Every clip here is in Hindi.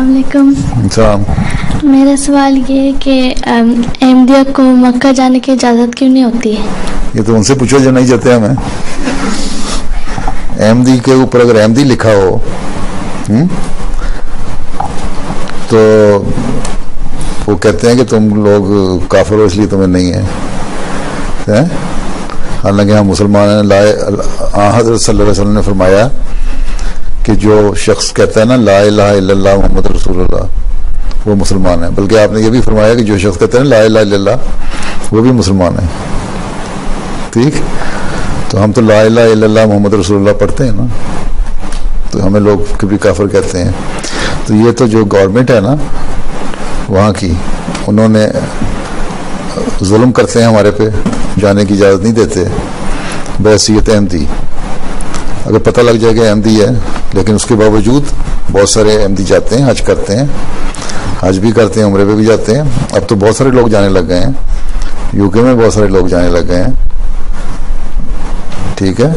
अस्सलाम। मेरा सवाल ये है कि अहमदिया को मक्का जाने की इजाज़त क्यों नहीं होती है? ये तो उनसे पूछो जो नहीं जाते हमें। अहमदी के ऊपर अगर अहमदी लिखा हो तो वो कहते हैं कि तुम लोग काफिर हो इसलिए तुम्हें नहीं है। हालांकि हम मुसलमान हैं। हज़रत सल्लल्लाहु अलैहि वसल्लम ने फरमाया कि जो शख्स कहता है ना ला इलाहा इल्लल्लाह मुहम्मद रसूलुल्लाह, वो मुसलमान है। बल्कि आपने ये भी फरमाया कि जो शख्स कहता है ना ला इलाहा इल्लल्लाह, वो भी मुसलमान है। ठीक, तो हम तो ला इलाहा इल्लल्लाह मुहम्मद रसूलुल्लाह पढ़ते हैं ना, तो हमें लोग कभी काफिर कहते हैं। तो ये तो जो गवर्नमेंट है ना वहाँ की, उन्होंने जुल्म करते हैं हमारे पे, जाने की इजाज़त नहीं देते बहसीयत अहमदी। अगर पता लग जाए कि अहमदी है, लेकिन उसके बावजूद बहुत सारे अहमदी जाते हैं, हज करते हैं, हज भी करते हैं, उम्रे पे भी जाते हैं। अब तो बहुत सारे लोग जाने लग गए हैं, यूके में बहुत सारे लोग जाने लग गए हैं। ठीक है,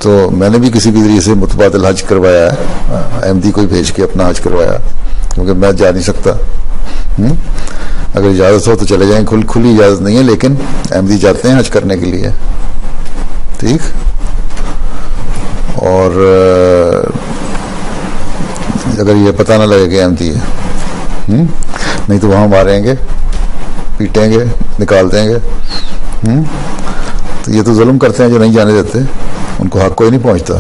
तो मैंने भी किसी भी तरीके से मुतबादिल हज करवाया है, अहमदी को ही भेज के अपना हज करवाया, क्योंकि मैं जा नहीं सकता। अगर इजाज़त हो तो चले जाएं, खुली इजाज़त नहीं है, लेकिन अहमदी जाते हैं हज करने के लिए। ठीक, और अगर ये पता ना लगे कि अहमदी है, नहीं तो वहाँ मारेंगे, पीटेंगे, निकाल देंगे। तो ये तो जुल्म करते हैं जो नहीं जाने देते, उनको हक कोई नहीं पहुँचता।